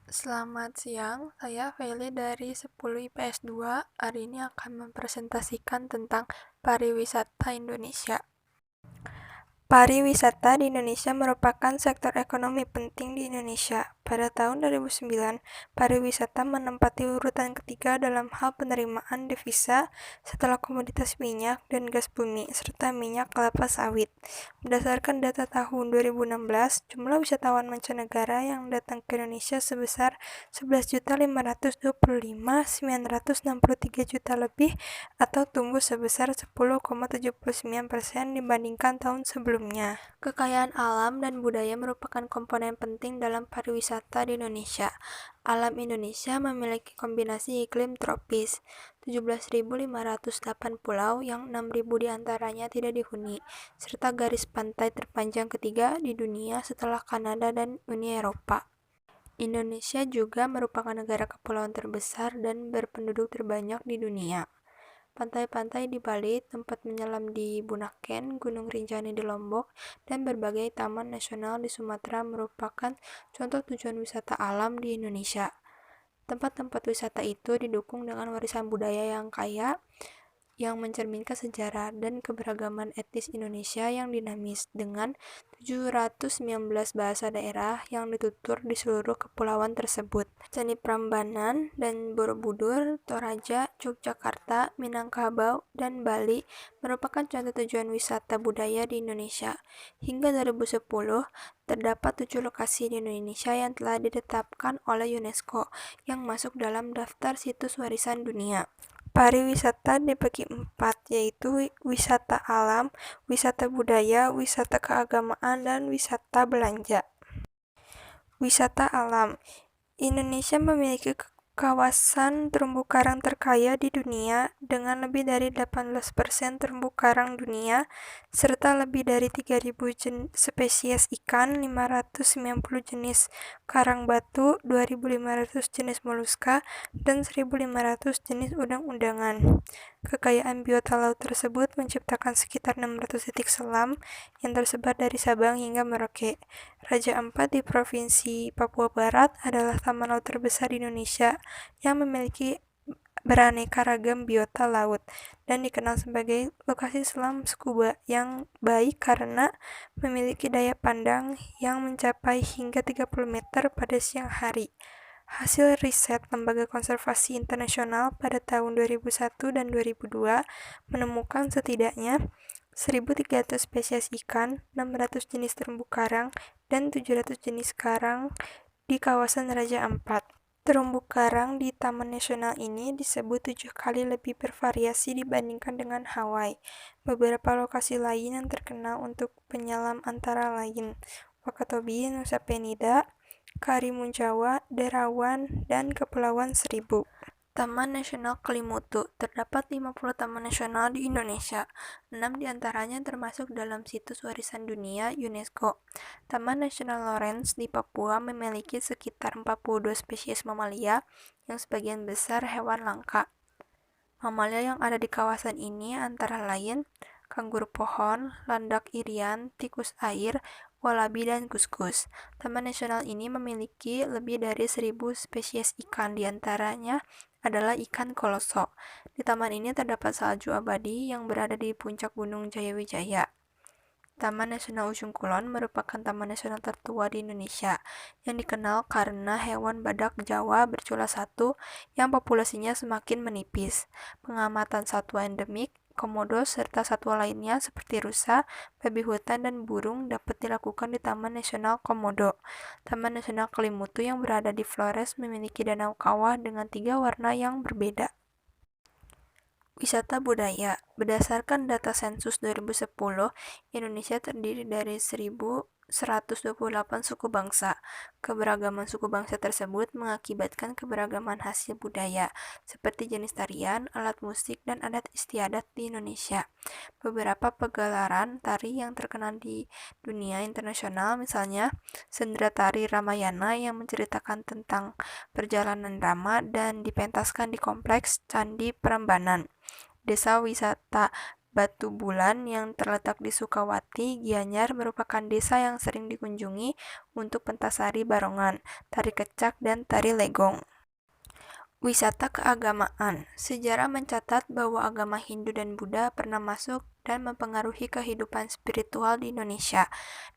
Selamat siang, saya Feli dari 10 IPS 2. Hari ini akan mempresentasikan tentang pariwisata Indonesia. Pariwisata di Indonesia merupakan sektor ekonomi penting di Indonesia. Pada tahun 2009, pariwisata menempati urutan ketiga dalam hal penerimaan devisa setelah komoditas minyak dan gas bumi, serta minyak kelapa sawit. Berdasarkan data tahun 2016, jumlah wisatawan mancanegara yang datang ke Indonesia sebesar 11.525.963 juta lebih atau tumbuh sebesar 10,79% dibandingkan tahun sebelumnya. Kekayaan alam dan budaya merupakan komponen penting dalam pariwisata di Indonesia. Alam Indonesia memiliki kombinasi iklim tropis, 17.508 pulau yang 6.000 diantaranya tidak dihuni, serta garis pantai terpanjang ketiga di dunia setelah Kanada dan Uni Eropa. Indonesia juga merupakan negara kepulauan terbesar dan berpenduduk terbanyak di dunia. Pantai-pantai di Bali, tempat menyelam di Bunaken, Gunung Rinjani di Lombok, dan berbagai taman nasional di Sumatera merupakan contoh tujuan wisata alam di Indonesia. Tempat-tempat wisata itu didukung dengan warisan budaya yang kaya, yang mencerminkan sejarah dan keberagaman etnis Indonesia yang dinamis dengan 719 bahasa daerah yang ditutur di seluruh kepulauan tersebut. Candi Prambanan dan Borobudur, Toraja, Yogyakarta, Minangkabau, dan Bali merupakan contoh tujuan wisata budaya di Indonesia. Hingga 2010, terdapat 7 lokasi di Indonesia yang telah ditetapkan oleh UNESCO yang masuk dalam daftar situs warisan dunia. Pariwisata dibagi 4, yaitu wisata alam, wisata budaya, wisata keagamaan, dan wisata belanja. Wisata alam. Indonesia memiliki kawasan terumbu karang terkaya di dunia dengan lebih dari 18% terumbu karang dunia, serta lebih dari 3.000 spesies ikan, 590 jenis karang batu, 2.500 jenis moluska, dan 1.500 jenis udang-undangan. Kekayaan biota laut tersebut menciptakan sekitar 600 titik selam yang tersebar dari Sabang hingga Merauke. Raja Ampat di Provinsi Papua Barat adalah taman laut terbesar di Indonesia yang memiliki beraneka ragam biota laut dan dikenal sebagai lokasi selam scuba yang baik karena memiliki daya pandang yang mencapai hingga 30 meter pada siang hari. Hasil riset Lembaga Konservasi Internasional pada tahun 2001 dan 2002 menemukan setidaknya 1.300 spesies ikan, 600 jenis terumbu karang, dan 700 jenis karang di kawasan Raja Ampat. Terumbu karang di Taman Nasional ini disebut 7 kali lebih bervariasi dibandingkan dengan Hawaii. Beberapa lokasi lain yang terkenal untuk penyelam antara lain Wakatobi, Nusa Penida, Karimun Jawa, Derawan, dan Kepulauan Seribu. Taman Nasional Kelimutu. Terdapat 50 taman nasional di Indonesia. 6 diantaranya termasuk dalam situs warisan dunia UNESCO. Taman Nasional Lawrence di Papua memiliki sekitar 42 spesies mamalia yang sebagian besar hewan langka. Mamalia yang ada di kawasan ini antara lain kanguru pohon, landak irian, tikus air, walabi, dan kuskus. Taman nasional ini memiliki lebih dari 1.000 spesies ikan, diantaranya adalah ikan koloso. Di taman ini terdapat salju abadi yang berada di puncak Gunung Jayawijaya. Taman Nasional Ujung Kulon merupakan taman nasional tertua di Indonesia yang dikenal karena hewan badak Jawa bercula satu yang populasinya semakin menipis. Pengamatan satwa endemik, komodo, serta satwa lainnya seperti rusa, babi hutan, dan burung dapat dilakukan di Taman Nasional Komodo. Taman Nasional Kelimutu yang berada di Flores memiliki danau kawah dengan 3 warna yang berbeda. Wisata budaya. Berdasarkan data sensus 2010, Indonesia terdiri dari 1.128 suku bangsa. Keberagaman suku bangsa tersebut mengakibatkan keberagaman hasil budaya, seperti jenis tarian, alat musik, dan adat istiadat di Indonesia. Beberapa pegelaran tari yang terkenal di dunia internasional, misalnya Sendera Tari Ramayana yang menceritakan tentang perjalanan Rama dan dipentaskan di Kompleks Candi Prambanan. Desa Wisata Batu Bulan yang terletak di Sukawati, Gianyar merupakan desa yang sering dikunjungi untuk pentas tari barongan, tari kecak, dan tari legong. Wisata keagamaan. Sejarah mencatat bahwa agama Hindu dan Buddha pernah masuk dan mempengaruhi kehidupan spiritual di Indonesia.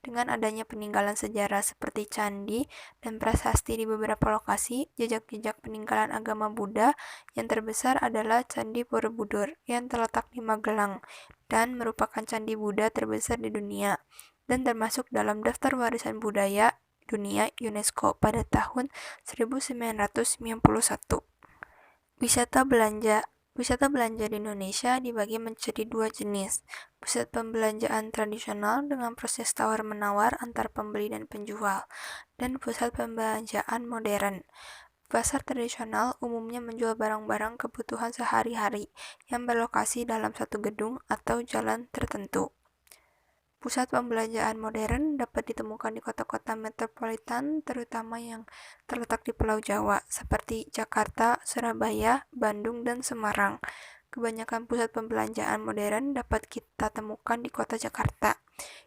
Dengan adanya peninggalan sejarah seperti candi dan prasasti di beberapa lokasi, jejak-jejak peninggalan agama Buddha yang terbesar adalah Candi Borobudur yang terletak di Magelang dan merupakan candi Buddha terbesar di dunia dan termasuk dalam daftar warisan budaya dunia UNESCO pada tahun 1991. Wisata belanja. Wisata belanja di Indonesia dibagi menjadi dua jenis. Pusat pembelanjaan tradisional dengan proses tawar-menawar antar pembeli dan penjual, dan pusat pembelanjaan modern. Pasar tradisional umumnya menjual barang-barang kebutuhan sehari-hari yang berlokasi dalam satu gedung atau jalan tertentu. Pusat pembelanjaan modern dapat ditemukan di kota-kota metropolitan, terutama yang terletak di Pulau Jawa, seperti Jakarta, Surabaya, Bandung, dan Semarang. Kebanyakan pusat pembelanjaan modern dapat kita temukan di kota Jakarta,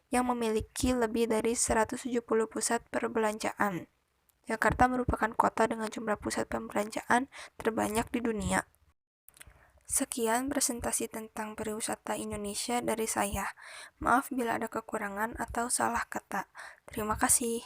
yang memiliki lebih dari 170 pusat perbelanjaan. Jakarta merupakan kota dengan jumlah pusat pembelanjaan terbanyak di dunia. Sekian presentasi tentang pariwisata Indonesia dari saya. Maaf bila ada kekurangan atau salah kata. Terima kasih.